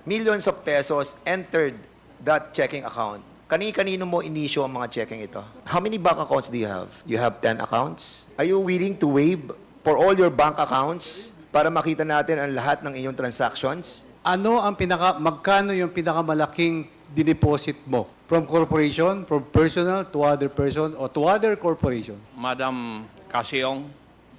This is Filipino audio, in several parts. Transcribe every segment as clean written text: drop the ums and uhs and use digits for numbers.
millions of pesos entered that checking account. Kani-kanino mo inisyo ang mga checking ito? How many bank accounts do you have? You have 10 accounts? Are you willing to waive for all your bank accounts para makita natin ang lahat ng inyong transactions? Magkano yung pinakamalaking dineposit mo? From corporation, from personal to other person, or to other corporation? Madam Kasyong,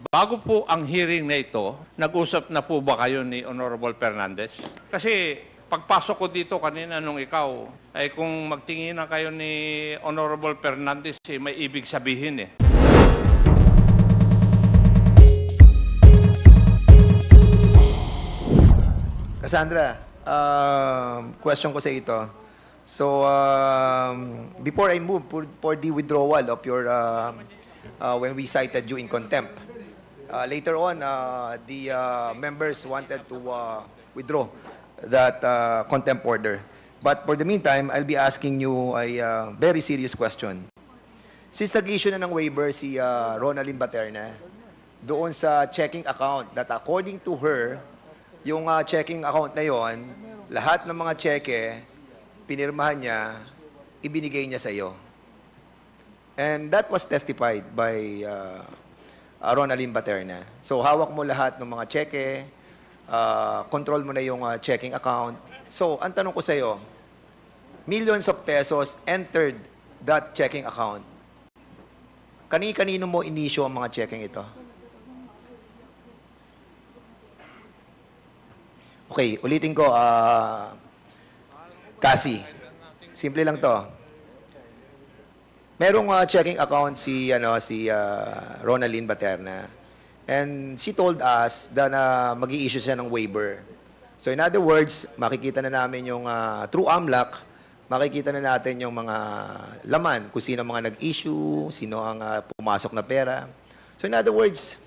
bago po ang hearing na ito, nag-usap na po ba kayo ni Honorable Fernandez? Kasi pagpasok ko dito kanina nung ikaw, ay kung magtingin na kayo ni Honorable Fernandez, may ibig sabihin eh. Cassandra, question ko sa ito. So, before I move for the withdrawal of your, when we cited you in contempt, later on, the members wanted to withdraw that contempt order. But for the meantime, I'll be asking you a very serious question. Since nag-issue na ng waiver si Ronaldin Baterna doon sa checking account that according to her, yung checking account na yon, lahat ng mga cheque, pinirmahan niya, ibinigay niya sa iyo. And that was testified by Ronaldin Baterna. So hawak mo lahat ng mga cheque, control mo na yung checking account. So, ang tanong ko sa iyo, millions of pesos entered that checking account. Kani-kanino mo inisyo ang mga checking ito? Okay, ulitin ko, Cassie. Simple lang to. Merong checking account si Ronaldin Baterna. And she told us that mag-i-issue siya ng waiver. So in other words, makikita na namin yung through AMLAC, makikita na natin yung mga laman, kung sino mga nag-issue, sino ang pumasok na pera. So in other words,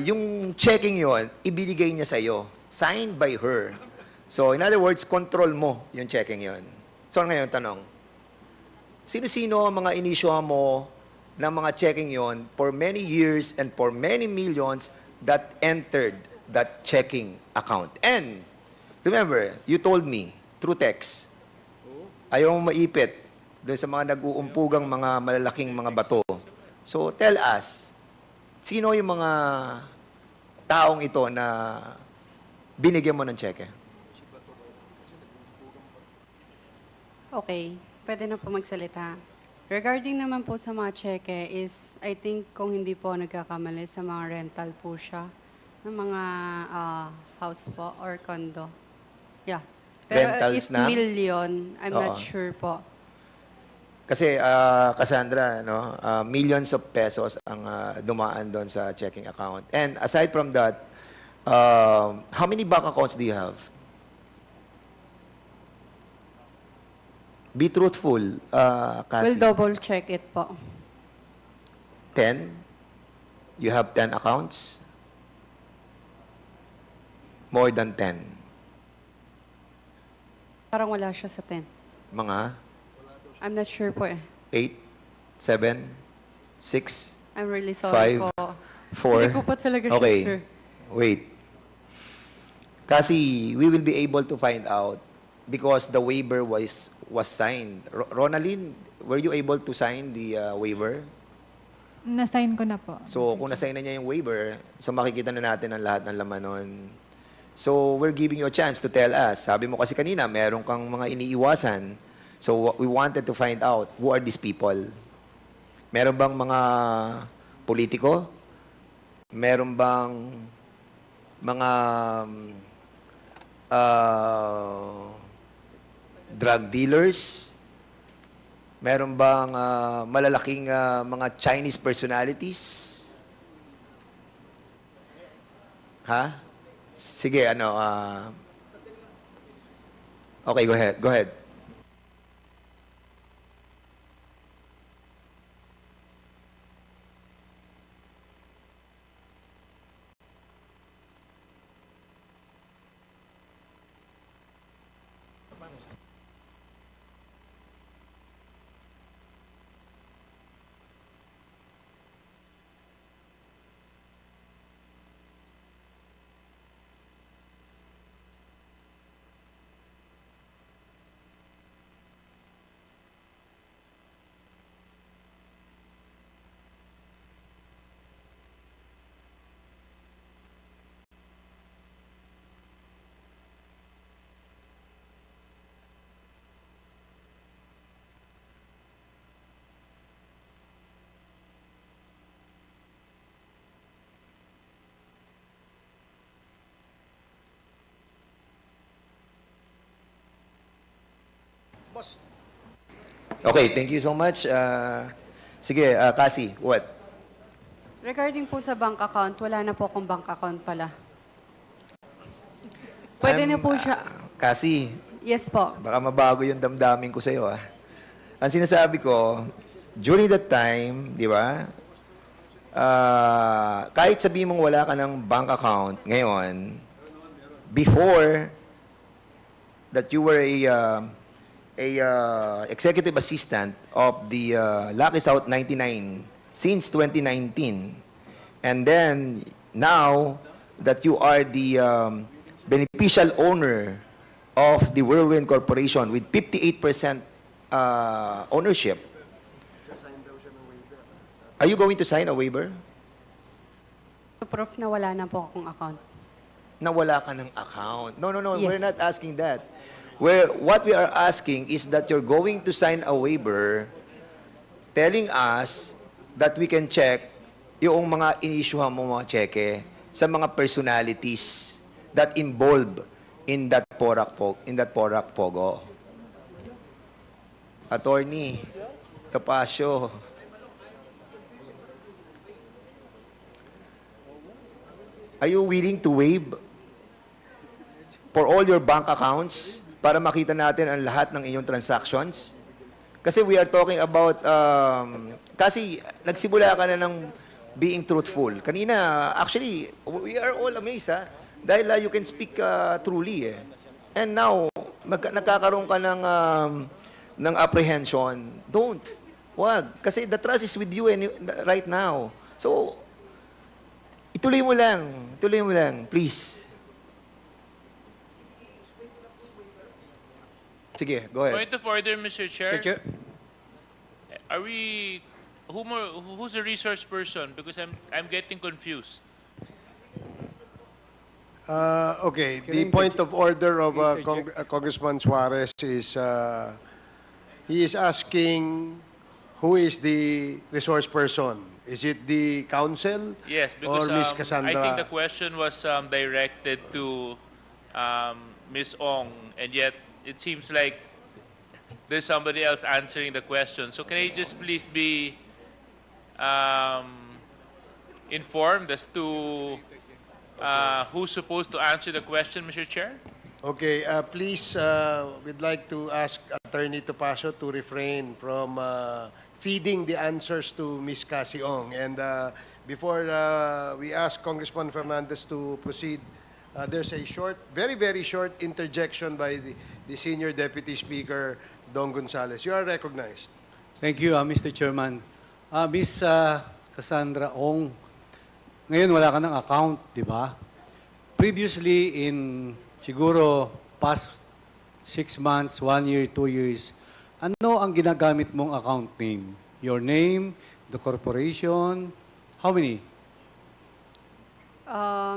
yung checking yon, ibinigay niya sa iyo, signed by her. So, in other words, control mo yung checking yon. So, ngayon, tanong, sino-sino ang mga inisyuhan mo ng mga checking yon for many years and for many millions that entered that checking account? And, remember, you told me, through text, ayaw mong maipit doon sa mga nag-uumpugang mga malalaking mga bato. So, tell us, sino yung mga taong ito na binigyan mo ng cheque? Okay, pwede na po magsalita. Regarding naman po sa mga cheque is, I think kung hindi po nagkakamali sa mga rental po siya, ng mga house po or condo. Yeah. Pero Rentals if na? million, I'm not Oo. sure po. Kasi, Cassandra, no, millions of pesos ang dumaan doon sa checking account. And aside from that, how many bank accounts do you have? Be truthful, Cassie. We'll double check it po. 10? You have 10 accounts? More than 10? Parang wala siya sa 10. Mga I'm not sure po eh. 8? 7? 6? I'm really sorry 5, po. 4? Hindi ko po talaga Okay. sure. Wait. Kasi we will be able to find out because the waiver was signed. Ronaldin, were you able to sign the waiver? Na-sign ko na po. So, kung na-sign na niya yung waiver, so makikita na natin ang lahat ng laman nun. So, we're giving you a chance to tell us. Sabi mo kasi kanina, meron kang mga iniiwasan. So, we wanted to find out who are these people. Meron bang mga politiko? Meron bang mga drug dealers? Meron bang malalaking mga Chinese personalities? Ha? Sige, okay, go ahead. Go ahead. Okay, thank you so much. Sige, Cassie, what? Regarding po sa bank account, wala na po akong bank account pala. Pwede na po siya. Cassie, Yes po. baka mabago yung damdamin ko sa'yo, ah. Ang sinasabi ko, during that time, di ba, kahit sabihin mong wala ka ng bank account ngayon, before that you were a executive assistant of the Lucky South 99 since 2019, and then now that you are the beneficial owner of the Whirlwind Corporation with 58% ownership, are you going to sign a waiver? Proof na wala na po akong account. Na wala ka ng account. No, Yes. we're not asking that. What we are asking is that you're going to sign a waiver telling us that we can check yung mga inisyuhan mo mga cheque sa mga personalities that involved in that Porac Pogo. Attorney Tapasio. Are you willing to waive for all your bank accounts para makita natin ang lahat ng inyong transactions? Kasi we are talking about, kasi nagsimula ka na ng being truthful. Kanina, actually, we are all amazed, ha? Dahil you can speak truly, eh. And now, nagkakaroon ka ng apprehension. Don't. Wag. Kasi the trust is with you right now. So, ituloy mo lang, please. Sige, go ahead. Point of order, Mr. Chair. Chair. Are we who's the resource person? Because I'm getting confused. Okay, Can the I point of order of interject? Congressman Suarez is, he is asking who is the resource person? Is it the council? Yes, because Or Ms. I Cassandra? think the question was directed to Ms. Ong, and yet it seems like there's somebody else answering the question. So can I just please be informed as to who's supposed to answer the question, Mr. Chair? Okay, please, we'd like to ask Attorney Topacio to refrain from feeding the answers to Ms. Cassie Ong. And before we ask Congressman Fernandez to proceed, there's a short, very, very short interjection by the Senior Deputy Speaker, Dong Gonzales. You are recognized. Thank you, Mr. Chairman. Miss Cassandra Ong, ngayon wala ka ng account, di ba? Previously, in siguro past 6 months, 1 year, 2 years, ano ang ginagamit mong account name? Your name, the corporation, how many?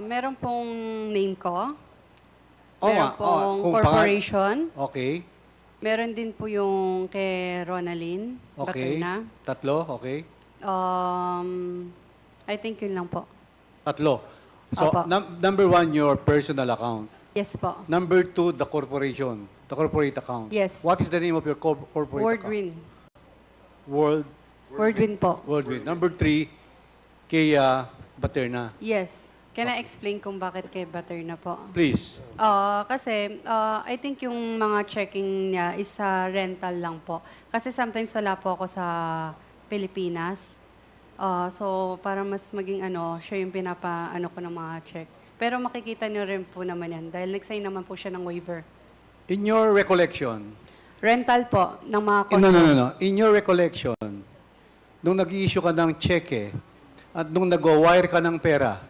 Meron pong name ko. Oo Meron nga, pong kung corporation. Okay, Meron din po yung kay Ronaline. okay. Baterna. Tatlo, okay. I think yun lang po. Tatlo. So, Opo. number 1, your personal account. Yes po. Number 2, the corporation, the corporate account. Yes. What is the name of your corporate account? Wordwin. Wordwin. po. Number 3, kay Baterna. Yes. Can I explain kung bakit kay Baterna po? Please. Kasi I think yung mga checking niya is sa rental lang po. Kasi sometimes wala po ako sa Pilipinas. So para mas maging siya yung pinapaano ko ng mga check. Pero makikita niyo rin po naman yan dahil nag-sign naman po siya ng waiver. In your recollection, Rental po ng mga no. In your recollection, nung nag-i-issue ka ng cheque at nung nag-wire ka ng pera,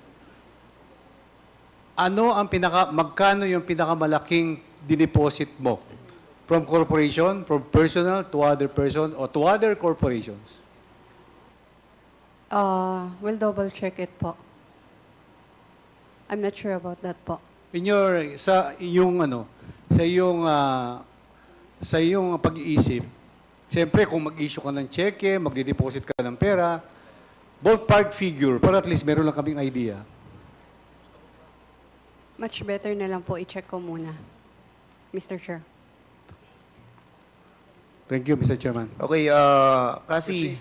magkano yung pinakamalaking dineposit mo? From corporation, from personal to other person, or to other corporations? We'll double check it po. I'm not sure about that po. Sa iyong pag-iisip, siyempre kung mag-issue ka ng cheque, magdi-deposit ka ng pera, ballpark figure, para at least meron lang kaming idea. Much better na lang po i-check ko muna, Mr. Chair. Thank you, Mr. Chairman. Okay, kasi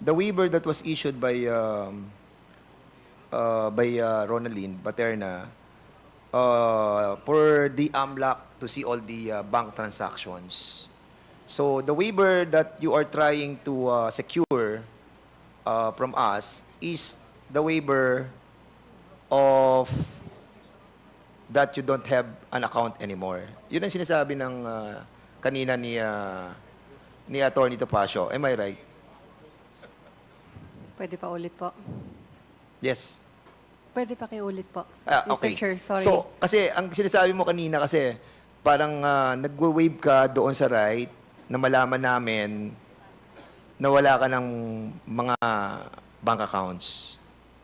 the waiver that was issued by Ronaldin Paterna for the AMLAC to see all the bank transactions. So the waiver that you are trying to secure from us is the waiver of that you don't have an account anymore. Yun ang sinasabi ng kanina ni Atty. Topacio. Am I right? Pwede pa ulit po. Yes. Pwede pa ulit po. Mr. Okay. Chair, sorry. So, kasi ang sinasabi mo kanina kasi parang nagwe-wave ka doon sa right na malaman namin na wala ka ng mga bank accounts.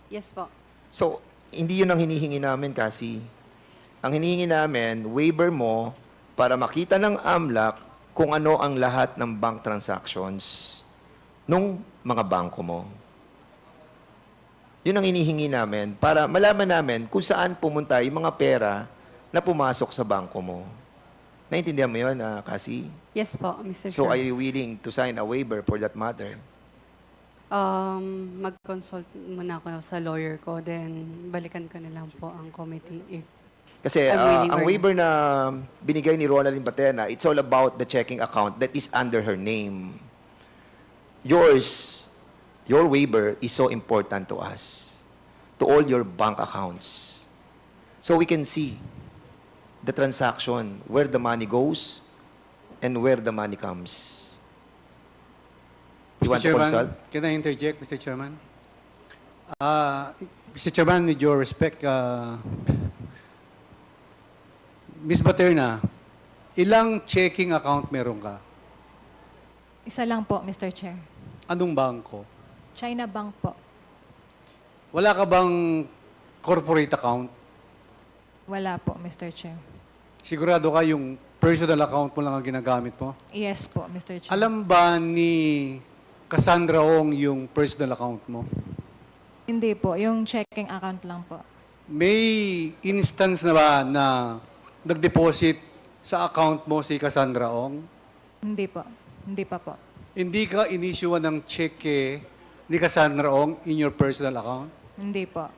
Yes po. So, hindi yun ang hinihingi namin kasi. Ang hinihingi namin, waiver mo para makita ng AMLAC kung ano ang lahat ng bank transactions nung mga bangko mo. Yun ang hinihingi namin para malaman namin kung saan pumunta yung mga pera na pumasok sa bangko mo. Naintindihan mo yun, Cassie? Yes po, Mr. So, are Chair. you willing to sign a waiver for that matter? Mag-consult muna ako sa lawyer ko, then balikan ko na lang po ang committee if Kasi I'm willing ang or- waiver na binigay ni Ronaldin Paterna, it's all about the checking account that is under her name. Your waiver is so important to us, to all your bank accounts. So we can see the transaction, where the money goes and where the money comes. You want to Chairman, consult? can I interject, Mr. Chairman? Mr. Chairman, with your respect, Ms. Paterna, ilang checking account meron ka? Isa lang po, Mr. Chair. Anong bangko? China Bank po. Wala ka bang corporate account? Wala po, Mr. Chair. Sigurado ka yung personal account mo lang ang ginagamit mo? Yes po, Mr. Chair. Alam ba ni Cassandra Ong yung personal account mo? Hindi po, yung checking account lang po. May instance na ba na nag-deposit sa account mo si Cassandra Ong? Hindi po. Hindi pa po. Hindi ka inisyuan ng cheque ni Cassandra Ong in your personal account? Hindi po.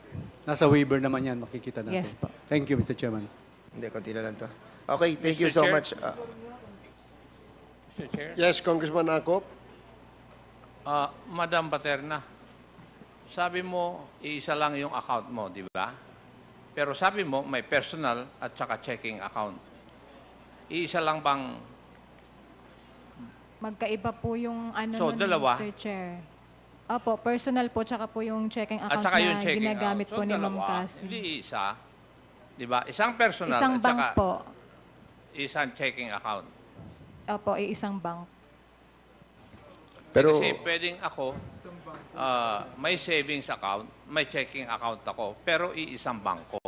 Nasa waiver naman yan, makikita natin. Yes po. Thank you, Mr. Chairman. Hindi, konti na lang to. Okay, thank you Mr. so Chair? much. Mr. Chair? Yes, Congressman Akop. Madam Paterna, sabi mo, iisa lang yung account mo, di ba? Pero sabi mo, may personal at saka checking account. Iisa lang bang, Magkaiba po yung ano So, nun, dalawa? Mr. Chair. Opo, personal po, tsaka po yung checking at account saka yung na checking ginagamit account? po ni Ma'am dalawa, Cassie. hindi isa. Di ba? Isang personal Isang at bank saka po. isang checking account. Opo, isang bank. Pero, Kasi pwedeng ako, may savings account, may checking account ako, pero iisang bangko.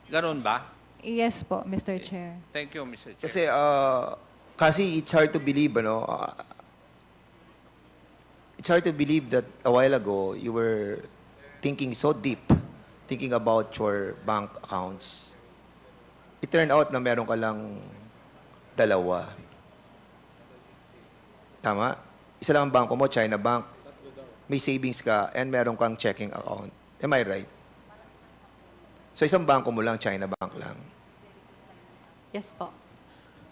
Ganun ba? Yes po, Mr. Chair. Thank you, Mr. Chair. kasi it's hard to believe, ano, it's hard to believe that a while ago, you were thinking so deep, thinking about your bank accounts. It turned out na meron ka lang dalawa. Tama? Isa lang ang bangko mo, China Bank. May savings ka and meron kang checking account. Am I right? So isang bangko mo lang, China Bank lang. Yes po.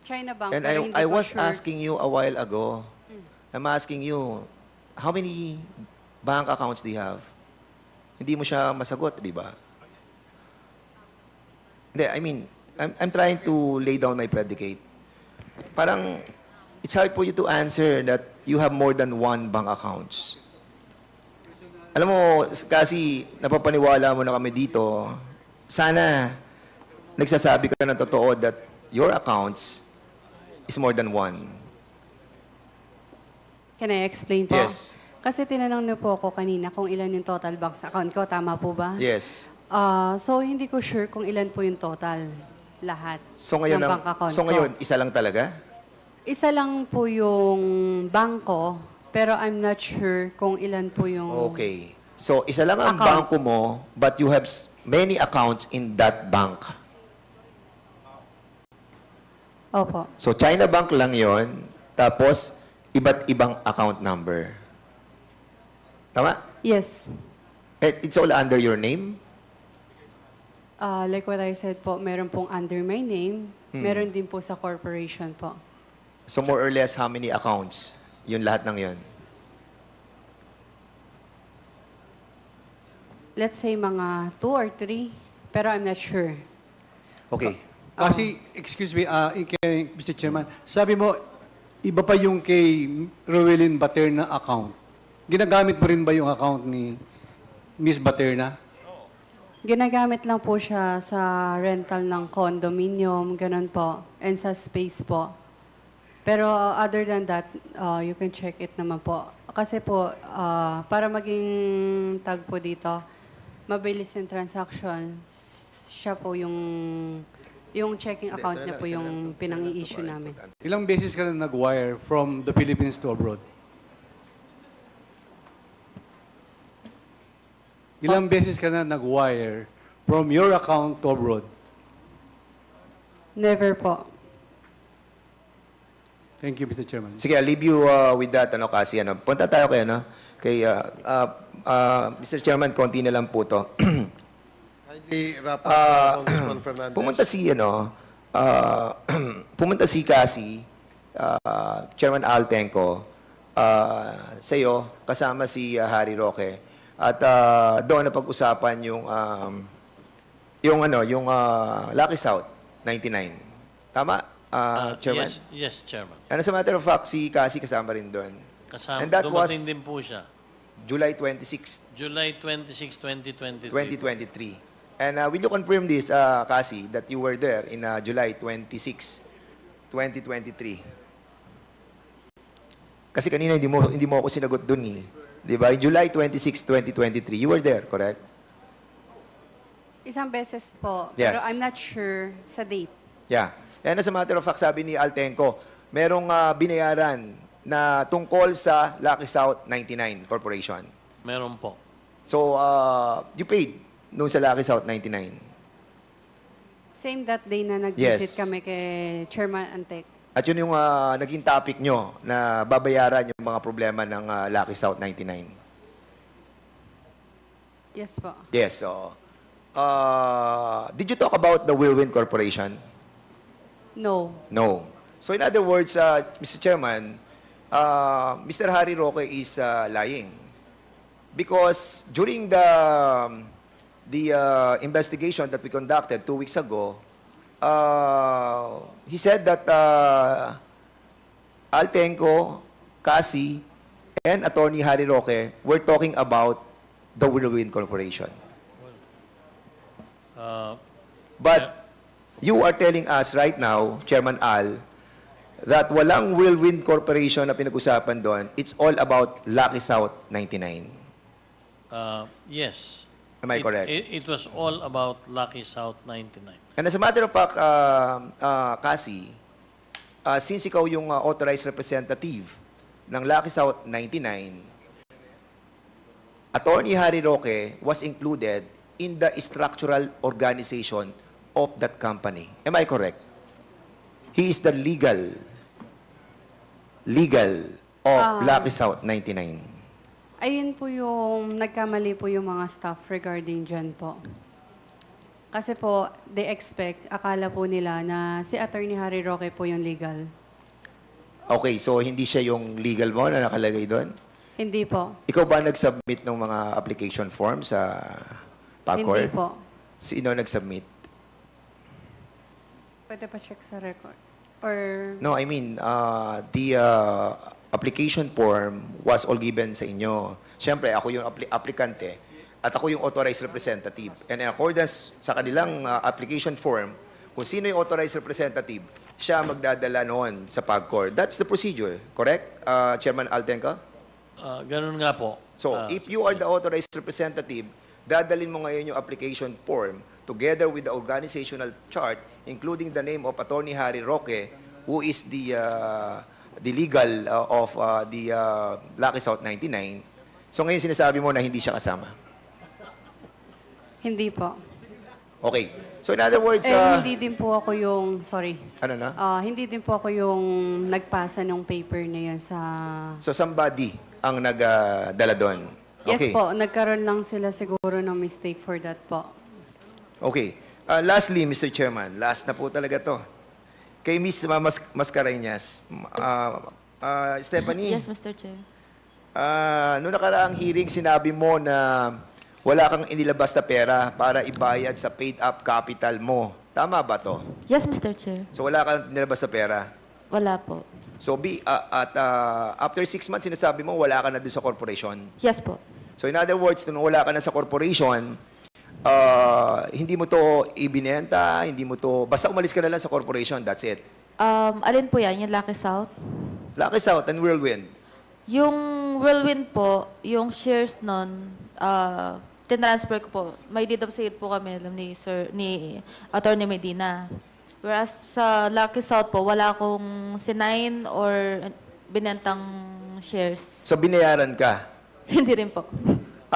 China Bank, And pero hindi I ko was sure. asking you a while ago, I'm asking you, how many bank accounts do you have? Hindi mo siya masagot, di ba? Hindi, I mean, I'm trying to lay down my predicate. Parang, it's hard for you to answer that you have more than one bank accounts. Alam mo, kasi napapaniwala mo na kami dito, sana nagsasabi ka ng totoo that your accounts is more than one. Can I explain po? Yes. Kasi tinanong niyo po ako kanina kung ilan yung total bank account ko. Tama po ba? Yes. So, hindi ko sure kung ilan po yung total. Lahat So ngayon, ng bank account so ko. ngayon isa lang talaga? Isa lang po yung bangko, pero I'm not sure kung ilan po yung... Okay. So isa lang ang Account. bangko mo, but you have many accounts in that bank. Opo. So, China Bank lang yon, tapos iba't ibang account number. Tama? Yes. It's all under your name? Like what I said po, meron pong under my name, meron din po sa corporation po. So, more or less, how many accounts? Yun lahat ng yun. Let's say mga 2 or 3, pero I'm not sure. Okay. Kasi, excuse me, kay Mr. Chairman, sabi mo, iba pa yung kay Rowelyn Baterna account. Ginagamit mo rin ba yung account ni Miss Baterna? Ginagamit lang po siya sa rental ng condominium, ganun po, and sa space po. Pero other than that, you can check it naman po. Kasi po, para maging tag po dito, mabilis yung transaction, siya po yung checking account niya po yung pinang-i-issue namin. Ilang beses ka na nag-wire from the Philippines to abroad? Ilang beses ka na nag-wire from your account to abroad? Never po. Thank you, Mr. Chairman. Sige, I'll leave you with that, kasi punta tayo kay, kay Mr. Chairman, konti na lang po to. Kindly wrap up, Congressman Fernandez. Pumunta si Cassie, Chairman Al Tenco, sa iyo, kasama si Harry Roque, at doon na pag-usapan yung Lucky South 99. Tama, Chairman? Yes, Chairman. And as a matter of fact, si Cassie kasama rin doon. Kasama, And that was dumating din po siya. July 26, July 26, 2023. 2023. And will you confirm this, Cassie, that you were there in July 26, 2023? Kasi kanina hindi mo ako sinagot dun eh. Di ba? In July 26, 2023, you were there, correct? Isang beses po, Yes. pero I'm not sure sa date. Yeah. And as a matter of fact, sabi ni Altenco, merong binayaran na tungkol sa Lucky South 99 Corporation. Meron po. So, you paid nung sa Lucky South 99. Same that day na nag-visit Yes. kami kay Chairman Antek. At yun yung naging topic nyo na babayaran yung mga problema ng Lucky South 99. Yes po. Yes, so... did you talk about the Whirlwind Corporation? No. No. So in other words, Mr. Chairman, Mr. Harry Roque is lying. Because during the investigation that we conducted 2 weeks ago, he said that Altenco, Cassie, and Attorney Harry Roque were talking about the Whirlwind Corporation. But you are telling us right now, Chairman Al, that walang Whirlwind Corporation na pinag-usapan doon. It's all about Lucky South 99. Yes. Am I correct? It was all about Lucky South 99. And as a matter of fact, Cassie, since ikaw yung authorized representative ng Lucky South 99, Attorney Harry Roque was included in the structural organization of that company. Am I correct? He is the legal of Lucky South 99. Ayun po yung nagkamali po yung mga staff regarding dyan po. Kasi po, they expect, akala po nila na si Attorney Harry Roque po yung legal. Okay, so hindi siya yung legal mo na nakalagay doon? Hindi po. Ikaw ba nag-submit ng mga application form sa PAGCOR? Hindi po. Sino nag-submit? Pwede pa check sa record. Or, No, I mean, the application form was all given sa inyo. Siyempre, ako yung applicante at ako yung authorized representative. And in accordance sa kanilang application form, kung sino yung authorized representative, siya magdadala noon sa PAGCOR. That's the procedure, correct, Chairman Altenco? Ganun nga po. So, if you are the authorized representative, dadalin mo ngayon yung application form together with the organizational chart, including the name of Attorney Harry Roque, who is the legal of the Lucky South 99. So, ngayon sinasabi mo na hindi siya kasama. hindi po. Okay. So in other words, hindi din po ako yung, sorry, ano na? hindi din po ako yung nagpasa ng paper na yun sa... So somebody ang nagdala doon. Yes Okay. po, nagkaroon lang sila siguro ng mistake for that po. Okay. Lastly, Mr. Chairman, last na po talaga to. Kay Ms. Mascareñas, Stephanie, Yes, Mr. Chair. noong nakaraang hearing, sinabi mo na wala kang inilabas na pera para ibayad sa paid-up capital mo. Tama ba to? Yes, Mr. Chair. So wala kang inilabas na pera. Wala po. So after 6 months, sinasabi mo wala ka na doon sa corporation. Yes po. So in other words, nung wala ka na sa corporation, hindi mo to ibinenta, hindi mo to, basta umalis ka na lang sa corporation, that's it. Alin po yan? Yung Lucky South? Lucky South and Whirlwind. Yung Whirlwind po, yung shares nun, tinransfer ko po. May deed of sale po kami, alam ni Attorney Medina. Whereas sa Lucky South po, wala akong sinign or binentang shares. So binayaran ka. Hindi rin po.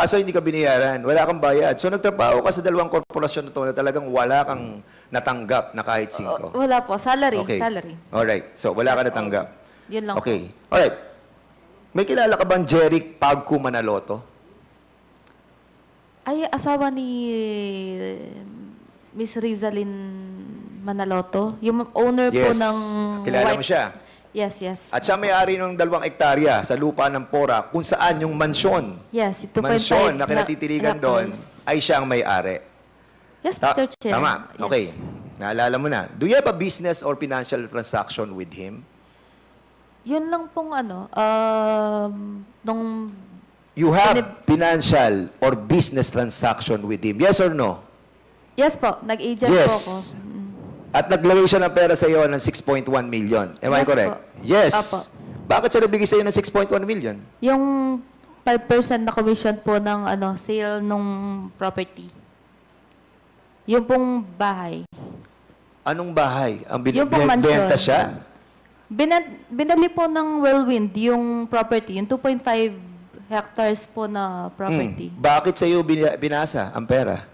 So hindi ka binayaran, wala kang bayad. So nagtrabaho ka sa dalawang korporasyon na to na talagang wala kang natanggap na kahit 5. Wala po. Salary. Okay. Salary. Alright. So wala ka That's natanggap. Yun lang Okay. po. Alright. May kilala ka bang Jeric Pagku Manaloto? Ay, asawa ni Miss Rizalyn Manaloto. Yung owner po Yes. ng... Kilala mo siya. Yes, yes. At siya may-ari ng 2 hektarya sa lupa ng Pora kung saan yung mansyon, Yes, 2.5 mansyon na kinatitiligan doon hectares. ay siyang may-ari. Yes, Mr. Chair. Tama. Yes. Okay. Naalala mo na. Do you have a business or financial transaction with him? Yun lang pong nung... You have financial or business transaction with him. Yes or no? Yes po, nag-agent Yes. po ako. At naglagay siya ng pera sa iyo ng 6.1 million. Am I Yes correct? po. Yes. Apo. Bakit siya nabigay sa iyo ng 6.1 million? Yung 5% na commission po ng sale nung property. Yung pong bahay. Anong bahay? Ang Yung pong mansion. benta siya? Binali po ng Whirlwind yung property, yung 2.5 hectares po na property. Bakit sa iyo binasa ang pera?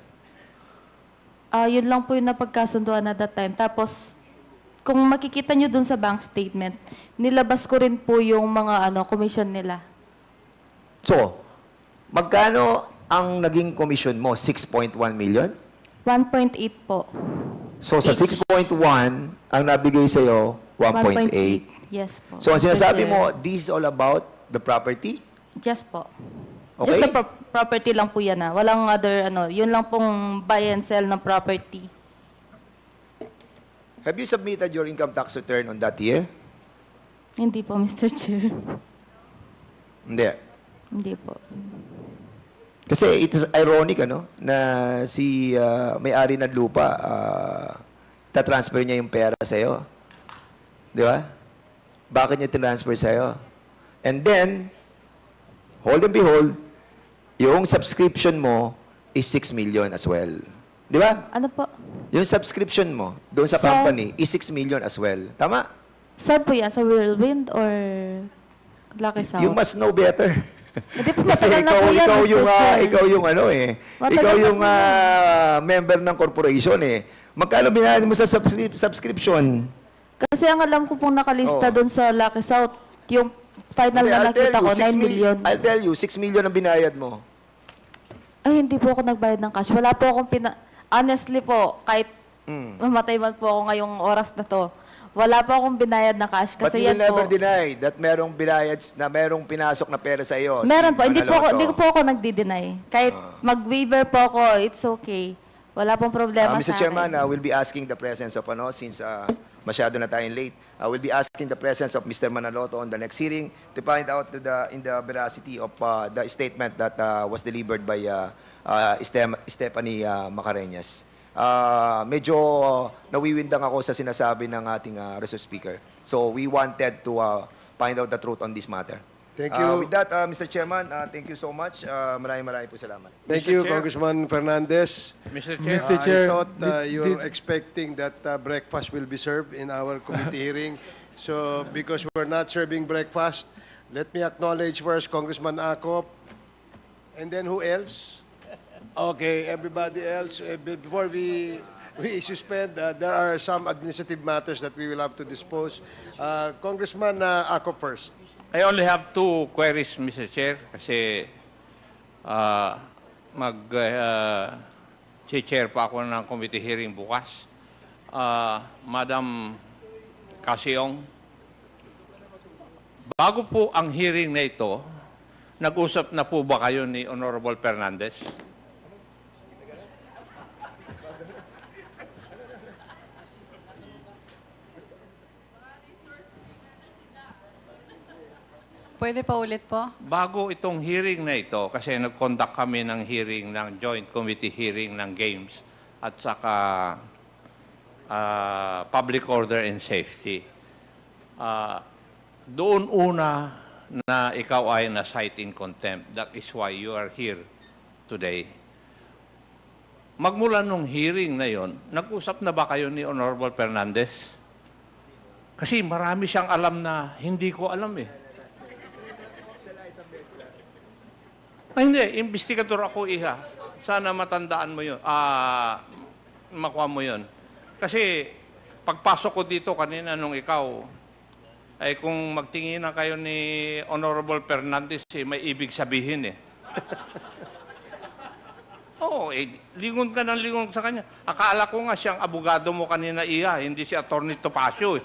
Yun lang po yung napagkasunduan at that time. Tapos, kung makikita nyo dun sa bank statement, nilabas ko rin po yung mga commission nila. So, magkano ang naging commission mo? 6.1 million? 1.8 po. So, sa Each. 6.1, ang nabigay sa iyo, 1.8. Yes po. So, ang Mr. sinasabi Chair. mo, this is all about the property? Yes po. Okay. Just the property lang po yan. Walang other, yun lang pong buy and sell ng property. Have you submitted your income tax return on that year? Hindi po, Mr. Chair. Hindi. Hindi po. Kasi it is ironic, na si may-ari ng lupa, tatransfer niya yung pera sa'yo. Di ba? Bakit niya tinransfer sa'yo? And then, hold and behold, yung subscription mo is 6 million as well. Di ba? Ano po? Yung subscription mo doon sa Sa- company is 6 million as well. Tama? Saan po yan? Sa Whirlwind or Lucky South? You must know better. Hindi po, Kasi matagal na po yan, ikaw Mr. yung Chair. ikaw yung Matagal ikaw na yung po yan. member ng corporation Magkano binayad mo sa subscription? Kasi ang alam ko pong nakalista Oo. doon sa Lucky South, yung final Hindi, na I'll tell nakita ko, you, 9 million. I'll tell you, 6 million ang binayad mo. Ay, hindi po ako nagbayad ng cash. Wala po akong Honestly po, kahit mamatay man po ako ngayong oras na to, wala po akong binayad na cash. But Kasi you yan will never po. deny that merong binayad, na merong pinasok na pera sa iyo. Meron po. Hindi Manaloto. po ako nagdi-deny. Kahit mag-waiver po ako, it's okay. Wala pong problema Mr. sa Chairman, akin. we'll be asking the presence of, since masyado na tayong late, we'll be asking the presence of Mr. Manaloto on the next hearing to find out in the veracity of the statement that was delivered by Stephanie Mascareñas. Medyo nawiwindang ako sa sinasabi ng ating resource speaker. So we wanted to find out the truth on this matter. Thank you. With that, Mr. Chairman, thank you so much. Maraming po salamat. Thank Mr. you, Chair. Congressman Fernandez. Mr. Chair, Mr. Chair, I thought you're did- expecting that breakfast will be served in our committee hearing. So, because we're not serving breakfast, let me acknowledge first Congressman Acop. And then who else? Okay, everybody else. Before we we suspend. There are some administrative matters that we will have to dispose. Congressman Ako first. I only have two queries, Mr. Chair, kasi chair pa ako ng committee hearing bukas. Madam Casiong, bago po ang hearing na ito, nag-usap na po ba kayo ni Honorable Fernandez? Pwede pa ulit po? Bago itong hearing na ito, kasi nag-conduct kami ng hearing, ng joint committee hearing ng Games at saka Public Order and Safety. Doon una na ikaw ay na-cite in contempt. That is why you are here today. Magmula nung hearing na yon, nag-usap na ba kayo ni Honorable Fernandez? Kasi marami siyang alam na hindi ko alam eh. Ay, hindi. Investigador ako, Iha. Sana matandaan mo yun. Makuha mo yun. Kasi, pagpasok ko dito kanina nung ikaw, ay kung magtingin na kayo ni Honorable Fernandez, may ibig sabihin eh. Oo, lingon ka ng lingon sa kanya. Akala ko nga siyang abogado mo kanina, Iha, hindi si Atty. Topacio eh.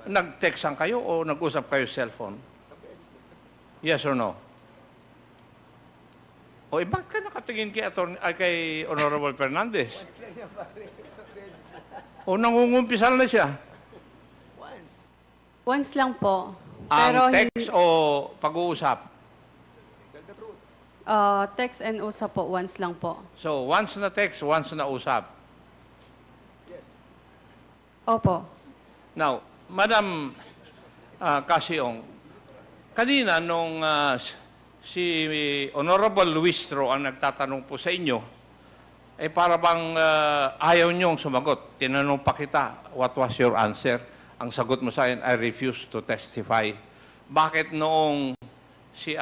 Nag-textan kayo o nag-usap kayo sa cellphone? Yes or no? O, bakit ka nakatingin kay Honorable Fernandez? O, nangungumpisal na siya? Once lang po. Pero Ang text o pag-uusap? text and usap po, once lang po. So, once na text, once na usap. Opo. Now, Madam Casiong, kanina nung si Honorable Luistro ang nagtatanong po sa inyo, eh para bang ayaw niyong sumagot. Tinanong pa kita, what was your answer? Ang sagot mo sa akin, I refuse to testify. Bakit noong si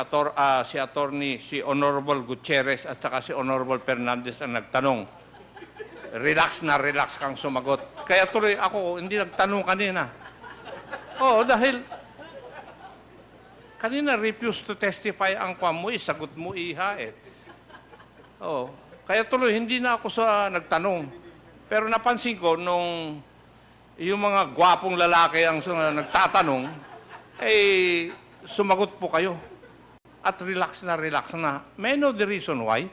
Honorable Gutierrez at saka si Honorable Fernandez ang nagtanong, relax kang sumagot. Kaya tuloy ako, hindi nagtanong kanina. Oo, dahil kanina refuse to testify ang kwan mo, sagot mo, Iha eh. Oo. Kaya tuloy, hindi na ako nagtanong. Pero napansin ko, nung yung mga gwapong lalaki ang nagtatanong, eh, sumagot po kayo. At relax na. May I know the reason why?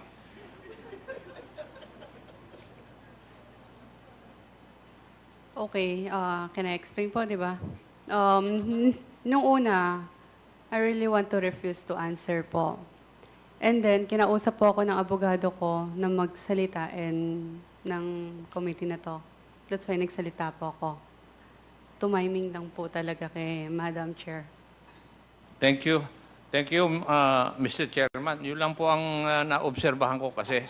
Okay, can I explain po, di ba? Nung una, I really want to refuse to answer po. And then, kinausap po ako ng abogado ko na magsalita ng committee na to. That's why nagsalita po ako. Tumiming lang po talaga kay Madam Chair. Thank you. Thank you, Mr. Chairman. Yun lang po ang naobserbahan ko kasi